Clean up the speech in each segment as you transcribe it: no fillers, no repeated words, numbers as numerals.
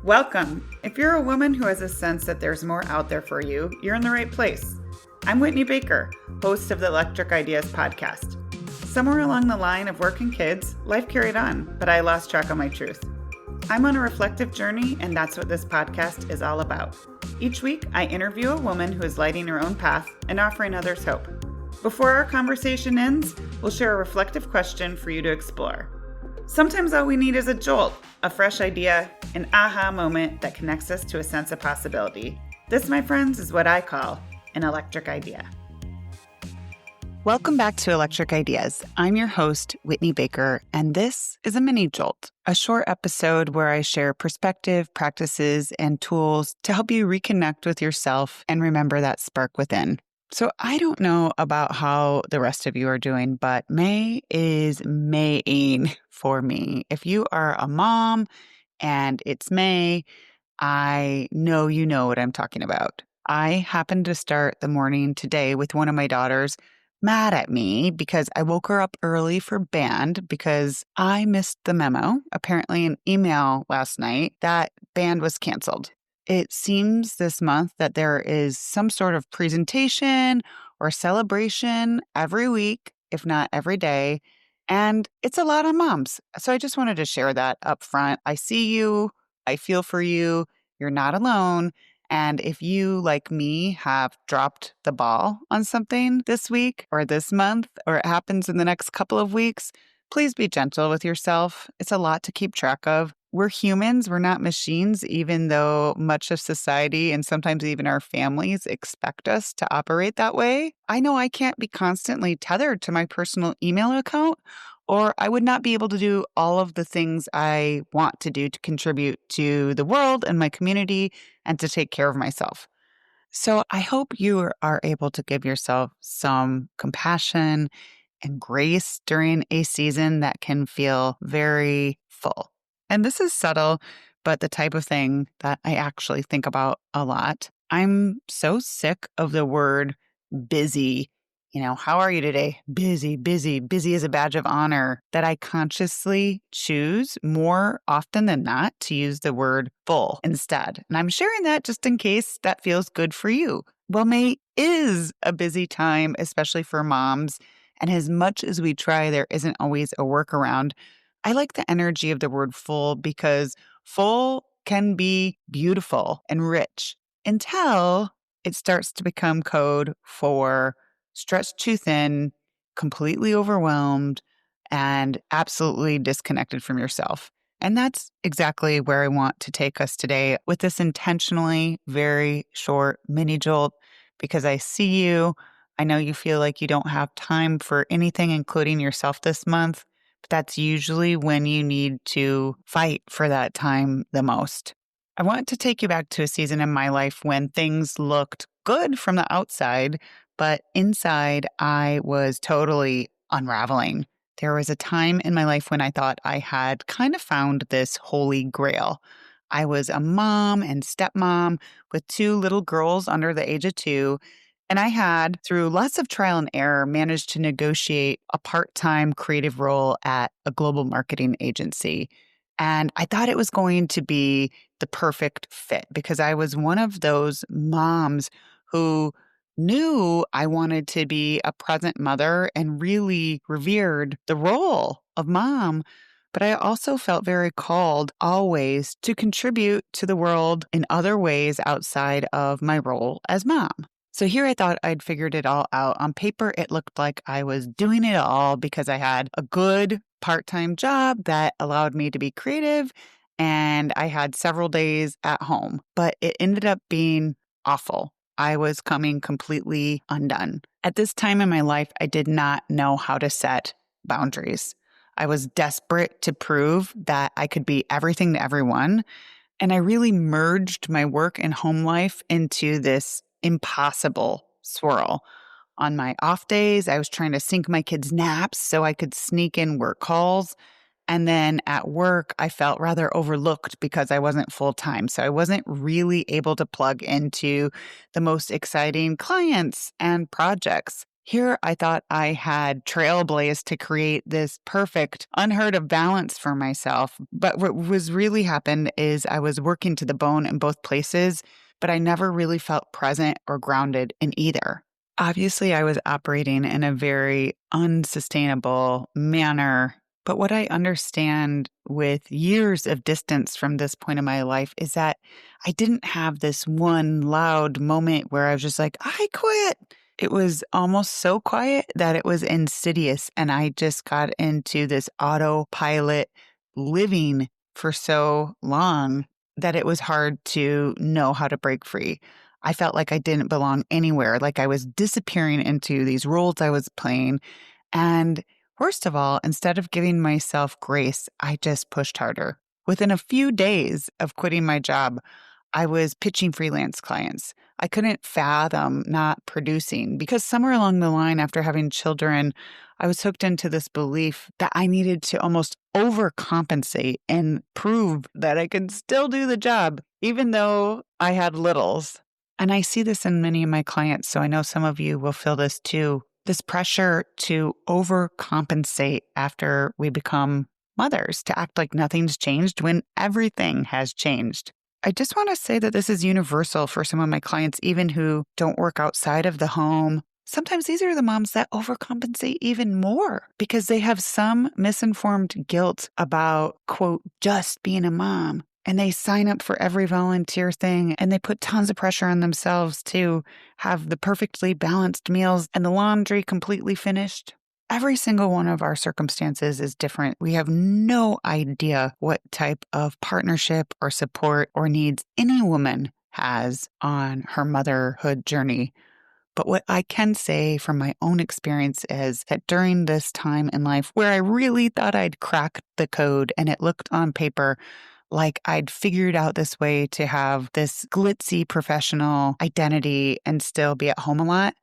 Welcome. If you're a woman who has a sense that there's more out there for you, you're in the right place. I'm Whitney Baker, host of the Electric Ideas podcast. Somewhere along the line of work and kids, life carried on, but I lost track of my truth. I'm on a reflective journey, and that's what this podcast is all about. Each week, I interview a woman who is lighting her own path and offering others hope. Before our conversation ends, we'll share a reflective question for you to explore. Sometimes all we need is a jolt, a fresh idea, an aha moment that connects us to a sense of possibility. This, my friends, is what I call an electric idea. Welcome back to Electric Ideas. I'm your host, Whitney Baker, and this is a mini jolt, a short episode where I share perspective, practices, and tools to help you reconnect with yourself and remember that spark within. So I don't know about how the rest of you are doing, but May is Maying for me. If you are a mom and it's May, I know you know what I'm talking about. I happened to start the morning today with one of my daughters mad at me because I woke her up early for band because I missed the memo, apparently an email last night, that band was canceled. It seems this month that there is some sort of presentation or celebration every week, if not every day, and it's a lot on moms. So I just wanted to share that up front. I see you. I feel for you. You're not alone. And if you, like me, have dropped the ball on something this week or this month, or it happens in the next couple of weeks, please be gentle with yourself. It's a lot to keep track of. We're humans, we're not machines, even though much of society and sometimes even our families expect us to operate that way. I know I can't be constantly tethered to my personal email account, or I would not be able to do all of the things I want to do to contribute to the world and my community and to take care of myself. So I hope you are able to give yourself some compassion and grace during a season that can feel very full. And this is subtle, but the type of thing that I actually think about a lot. I'm so sick of the word busy. How are you today? Busy, busy, busy is a badge of honor, that I consciously choose more often than not to use the word full instead. And I'm sharing that just in case that feels good for you. Well, May is a busy time, especially for moms. And as much as we try, there isn't always a workaround. I like the energy of the word full because full can be beautiful and rich until it starts to become code for stretched too thin, completely overwhelmed, and absolutely disconnected from yourself. And that's exactly where I want to take us today with this intentionally very short mini jolt, because I see you. I know you feel like you don't have time for anything, including yourself this month. But that's usually when you need to fight for that time the most. I want to take you back to a season in my life when things looked good from the outside, but inside I was totally unraveling. There was a time in my life when I thought I had kind of found this holy grail. I was a mom and stepmom with two little girls under the age of 2. And I had, through lots of trial and error, managed to negotiate a part-time creative role at a global marketing agency. And I thought it was going to be the perfect fit because I was one of those moms who knew I wanted to be a present mother and really revered the role of mom. But I also felt very called always to contribute to the world in other ways outside of my role as mom. So here I thought I'd figured it all out. On paper, it looked like I was doing it all because I had a good part-time job that allowed me to be creative, and I had several days at home. But it ended up being awful. I was coming completely undone. At this time in my life, I did not know how to set boundaries. I was desperate to prove that I could be everything to everyone, and I really merged my work and home life into this impossible swirl. On my off days, I was trying to sync my kids' naps so I could sneak in work calls. And then at work, I felt rather overlooked because I wasn't full time. So I wasn't really able to plug into the most exciting clients and projects. Here, I thought I had trailblazed to create this perfect, unheard of balance for myself. But what was really happened is I was working to the bone in both places, but I never really felt present or grounded in either. Obviously, I was operating in a very unsustainable manner. But what I understand with years of distance from this point in my life is that I didn't have this one loud moment where I was just like, I quit. It was almost so quiet that it was insidious. And I just got into this autopilot living for so long that it was hard to know how to break free. I felt like I didn't belong anywhere, like I was disappearing into these roles I was playing. And worst of all, instead of giving myself grace, I just pushed harder. Within a few days of quitting my job, I was pitching freelance clients. I couldn't fathom not producing because somewhere along the line after having children, I was hooked into this belief that I needed to almost overcompensate and prove that I could still do the job, even though I had littles. And I see this in many of my clients, so I know some of you will feel this too. This pressure to overcompensate after we become mothers, to act like nothing's changed when everything has changed. I just want to say that this is universal for some of my clients, even who don't work outside of the home. Sometimes these are the moms that overcompensate even more because they have some misinformed guilt about, quote, just being a mom. And they sign up for every volunteer thing and they put tons of pressure on themselves to have the perfectly balanced meals and the laundry completely finished. Every single one of our circumstances is different. We have no idea what type of partnership or support or needs any woman has on her motherhood journey. But what I can say from my own experience is that during this time in life where I really thought I'd cracked the code and it looked on paper like I'd figured out this way to have this glitzy professional identity and still be at home a lot,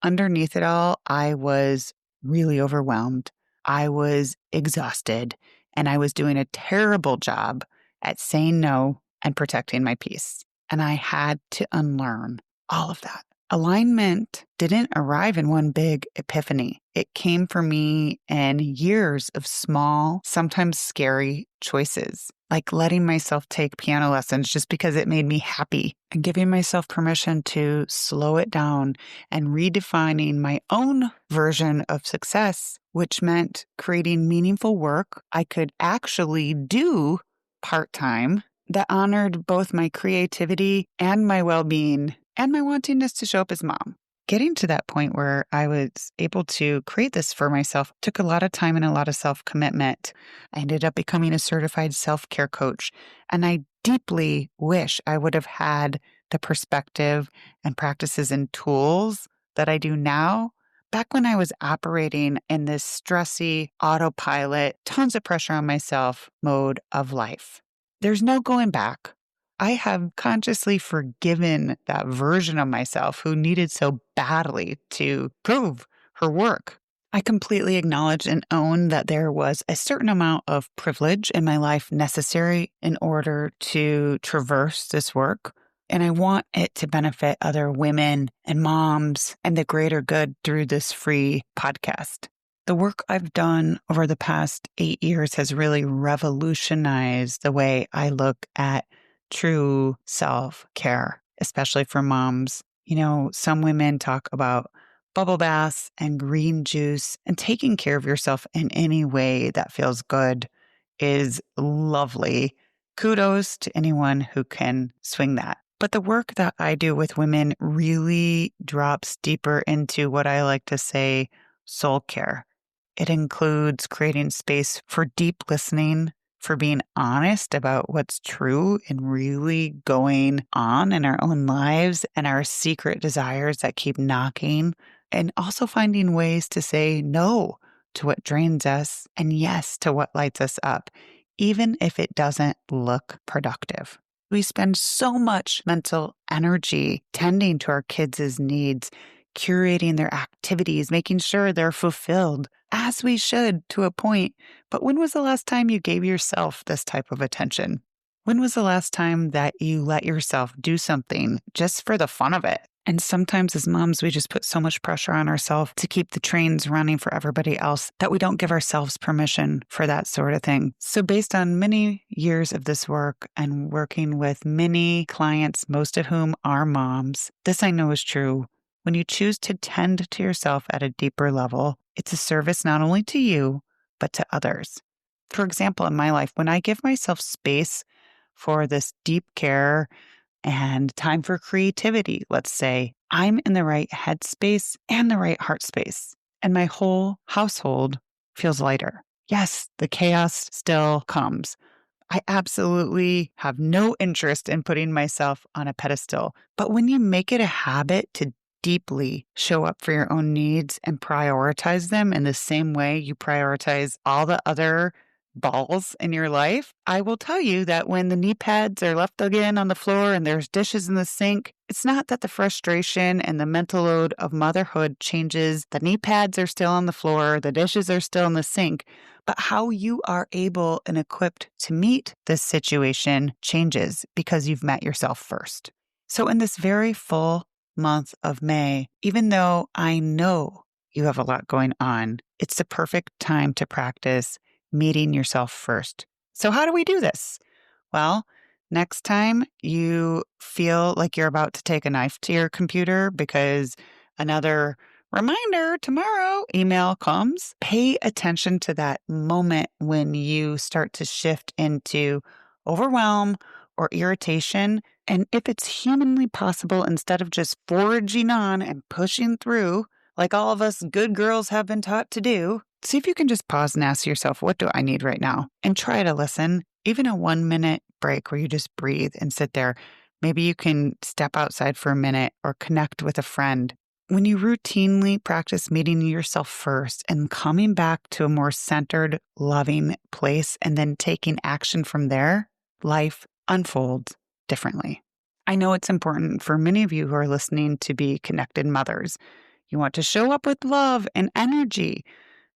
underneath it all, I was really overwhelmed. I was exhausted, and I was doing a terrible job at saying no and protecting my peace. And I had to unlearn all of that. Alignment didn't arrive in one big epiphany. It came for me in years of small, sometimes scary choices, like letting myself take piano lessons just because it made me happy and giving myself permission to slow it down and redefining my own version of success, which meant creating meaningful work I could actually do part-time that honored both my creativity and my well-being and my wantingness to show up as mom. Getting to that point where I was able to create this for myself took a lot of time and a lot of self-commitment. I ended up becoming a certified self-care coach, and I deeply wish I would have had the perspective and practices and tools that I do now back when I was operating in this stressy autopilot, tons of pressure on myself mode of life. There's no going back. I have consciously forgiven that version of myself who needed so badly to prove her work. I completely acknowledge and own that there was a certain amount of privilege in my life necessary in order to traverse this work. And I want it to benefit other women and moms and the greater good through this free podcast. The work I've done over the past 8 years has really revolutionized the way I look at true self-care, especially for moms. You know, some women talk about bubble baths and green juice, and taking care of yourself in any way that feels good is lovely. Kudos to anyone who can swing that. But the work that I do with women really drops deeper into what I like to say soul care. It includes creating space for deep listening, for being honest about what's true and really going on in our own lives and our secret desires that keep knocking, and also finding ways to say no to what drains us and yes to what lights us up, even if it doesn't look productive. We spend so much mental energy tending to our kids' needs, curating their activities, making sure they're fulfilled, as we should to a point. But when was the last time you gave yourself this type of attention? When was the last time that you let yourself do something just for the fun of it? And sometimes as moms, we just put so much pressure on ourselves to keep the trains running for everybody else that we don't give ourselves permission for that sort of thing. So based on many years of this work and working with many clients, most of whom are moms, this I know is true. When you choose to tend to yourself at a deeper level, it's a service not only to you, but to others. For example, in my life, when I give myself space for this deep care and time for creativity, let's say, I'm in the right headspace and the right heart space, and my whole household feels lighter. Yes, the chaos still comes. I absolutely have no interest in putting myself on a pedestal. But when you make it a habit to deeply show up for your own needs and prioritize them in the same way you prioritize all the other balls in your life, I will tell you that when the knee pads are left again on the floor and there's dishes in the sink, it's not that the frustration and the mental load of motherhood changes. The knee pads are still on the floor, the dishes are still in the sink, but how you are able and equipped to meet this situation changes because you've met yourself first. So in this very full month of May, even though I know you have a lot going on, it's the perfect time to practice meeting yourself first. So how do we do this? Well, next time you feel like you're about to take a knife to your computer because another reminder tomorrow email comes, pay attention to that moment when you start to shift into overwhelm or irritation. And if it's humanly possible, instead of just forging on and pushing through, like all of us good girls have been taught to do, see if you can just pause and ask yourself, what do I need right now? And try to listen. Even a 1-minute break where you just breathe and sit there. Maybe you can step outside for a minute or connect with a friend. When you routinely practice meeting yourself first and coming back to a more centered, loving place and then taking action from there, life unfolds differently. I know it's important for many of you who are listening to be connected mothers. You want to show up with love and energy.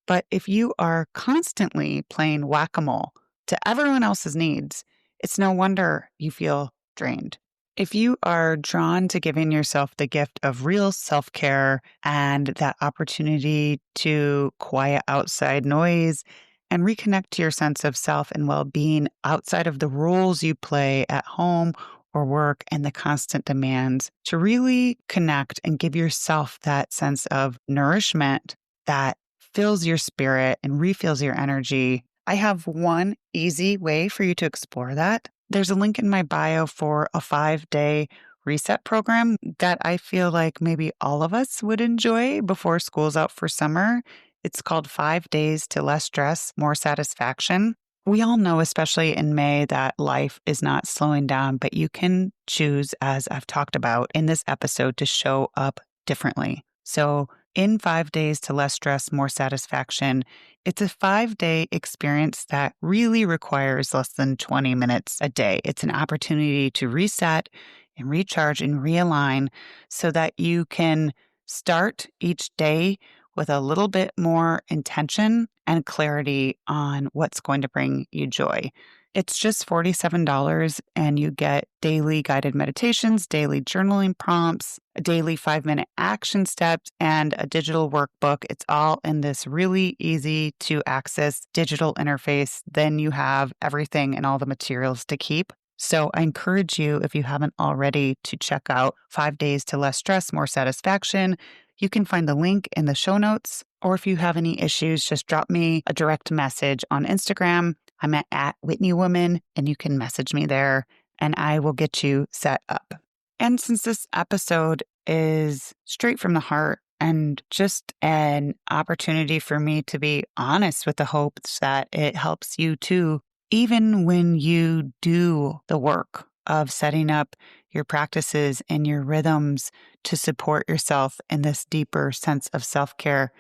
But if you are constantly playing whack-a-mole to everyone else's needs, it's no wonder you feel drained. If you are drawn to giving yourself the gift of real self-care and that opportunity to quiet outside noise and reconnect to your sense of self and well-being outside of the roles you play at home or work and the constant demands, to really connect and give yourself that sense of nourishment that fills your spirit and refills your energy, I have one easy way for you to explore that. There's a link in my bio for a 5-day reset program that I feel like maybe all of us would enjoy before school's out for summer. It's called 5 Days to Less Stress, More Satisfaction. We all know, especially in May, that life is not slowing down, but you can choose, as I've talked about in this episode, to show up differently. So in 5 Days to Less Stress, More Satisfaction, it's a 5-day experience that really requires less than 20 minutes a day. It's an opportunity to reset and recharge and realign so that you can start each day with a little bit more intention and clarity on what's going to bring you joy. It's just $47 and you get daily guided meditations, daily journaling prompts, a daily 5-minute action steps, and a digital workbook. It's all in this really easy to access digital interface. Then you have everything and all the materials to keep. So I encourage you, if you haven't already, to check out 5 Days to Less Stress, More Satisfaction. You can find the link in the show notes. Or if you have any issues, just drop me a direct message on Instagram. I'm at Whitney Woman, and you can message me there, and I will get you set up. And since this episode is straight from the heart and just an opportunity for me to be honest with the hopes that it helps you too, even when you do the work of setting up your practices and your rhythms to support yourself in this deeper sense of self-care,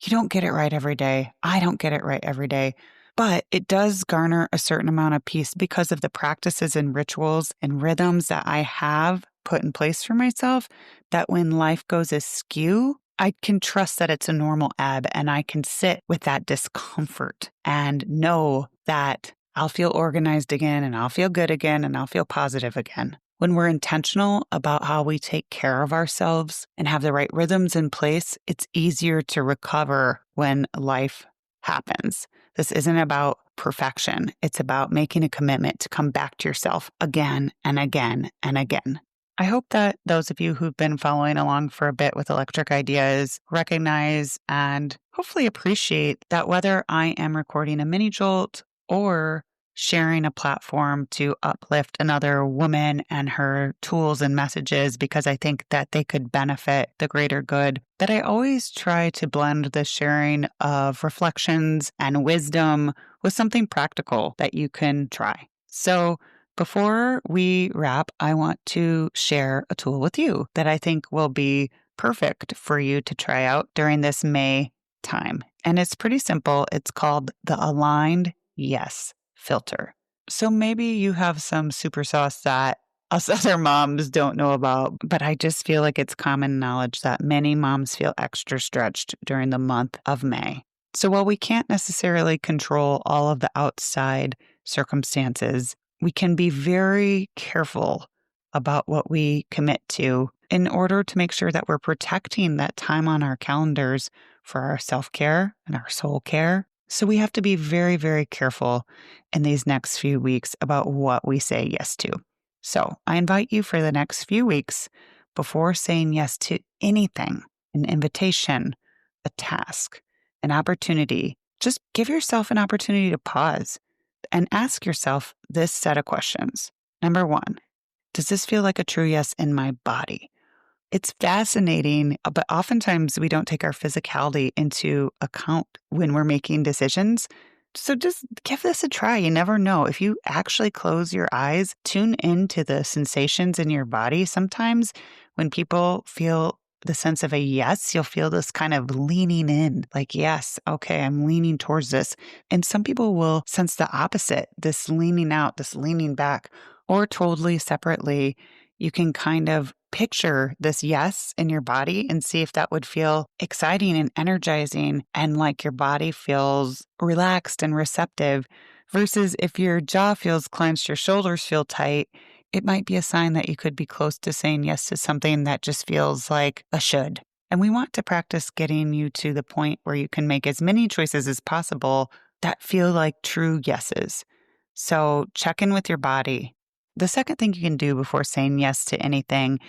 you don't get it right every day. I don't get it right every day. But it does garner a certain amount of peace because of the practices and rituals and rhythms that I have put in place for myself, that when life goes askew, I can trust that it's a normal ebb and I can sit with that discomfort and know that I'll feel organized again and I'll feel good again and I'll feel positive again. When we're intentional about how we take care of ourselves and have the right rhythms in place, it's easier to recover when life happens. This isn't about perfection. It's about making a commitment to come back to yourself again and again and again. I hope that those of you who've been following along for a bit with Electric Ideas recognize and hopefully appreciate that whether I am recording a mini jolt or sharing a platform to uplift another woman and her tools and messages because I think that they could benefit the greater good, that I always try to blend the sharing of reflections and wisdom with something practical that you can try. So before we wrap, I want to share a tool with you that I think will be perfect for you to try out during this May time. And it's pretty simple. It's called the Aligned Yes filter. So maybe you have some super sauce that us other moms don't know about, but I just feel like it's common knowledge that many moms feel extra stretched during the month of May. So while we can't necessarily control all of the outside circumstances, we can be very careful about what we commit to in order to make sure that we're protecting that time on our calendars for our self-care and our soul care. So we have to be very, very careful in these next few weeks about what we say yes to. So I invite you for the next few weeks, before saying yes to anything, an invitation, a task, an opportunity, just give yourself an opportunity to pause and ask yourself this set of questions. Number one, does this feel like a true yes in my body? It's fascinating, but oftentimes we don't take our physicality into account when we're making decisions. So just give this a try. You never know. If you actually close your eyes, tune into the sensations in your body. Sometimes when people feel the sense of a yes, you'll feel this kind of leaning in, like, yes, okay, I'm leaning towards this. And some people will sense the opposite, this leaning out, this leaning back, or totally separately. You can kind of picture this yes in your body and see if that would feel exciting and energizing and like your body feels relaxed and receptive, versus if your jaw feels clenched, your shoulders feel tight, it might be a sign that you could be close to saying yes to something that just feels like a should. And we want to practice getting you to the point where you can make as many choices as possible that feel like true yeses. So check in with your body. The second thing you can do before saying yes to anything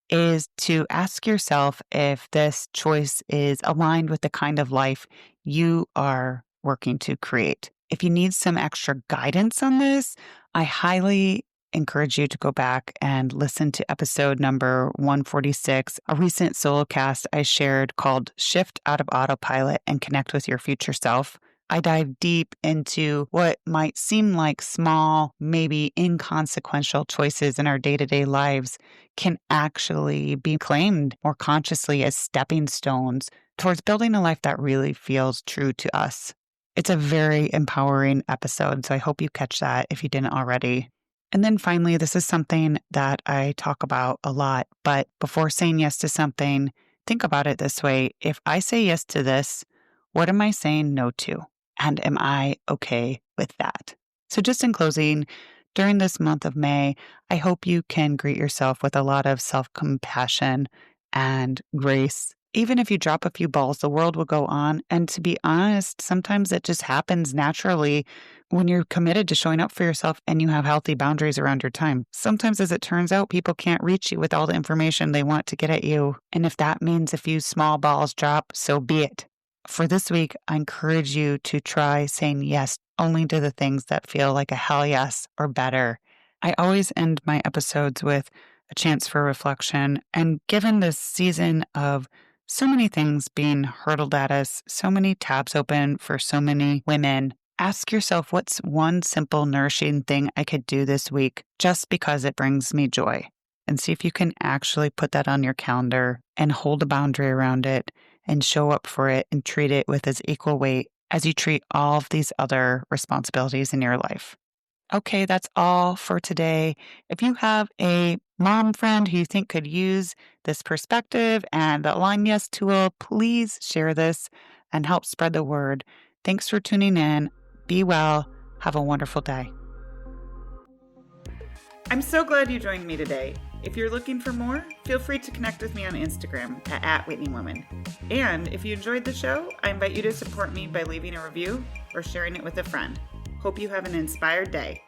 is to ask yourself if this choice is aligned with the kind of life you are working to create. If you need some extra guidance on this, I highly encourage you to go back and listen to episode number 146, a recent solo cast I shared called Shift Out of Autopilot and Connect with Your Future Self. I dive deep into what might seem like small, maybe inconsequential choices in our day-to-day lives can actually be claimed more consciously as stepping stones towards building a life that really feels true to us. It's a very empowering episode, so I hope you catch that if you didn't already. And then finally, this is something that I talk about a lot, but before saying yes to something, think about it this way. If I say yes to this, what am I saying no to? And am I okay with that? So just in closing, during this month of May, I hope you can greet yourself with a lot of self-compassion and grace. Even if you drop a few balls, the world will go on. And to be honest, sometimes it just happens naturally when you're committed to showing up for yourself and you have healthy boundaries around your time. Sometimes, as it turns out, people can't reach you with all the information they want to get at you. And if that means a few small balls drop, so be it. For this week, I encourage you to try saying yes only to the things that feel like a hell yes or better. I always end my episodes with a chance for reflection. And given this season of so many things being hurtled at us, so many tabs open for so many women, ask yourself, what's one simple, nourishing thing I could do this week just because it brings me joy? And see if you can actually put that on your calendar and hold a boundary around it and show up for it and treat it with as equal weight as you treat all of these other responsibilities in your life. Okay, that's all for today. If you have a mom friend who you think could use this perspective and the Align Yes tool, please share this and help spread the word. Thanks for tuning in. Be well. Have a wonderful day. I'm so glad you joined me today. If you're looking for more, feel free to connect with me on Instagram at @WhitneyWoman. And if you enjoyed the show, I invite you to support me by leaving a review or sharing it with a friend. Hope you have an inspired day.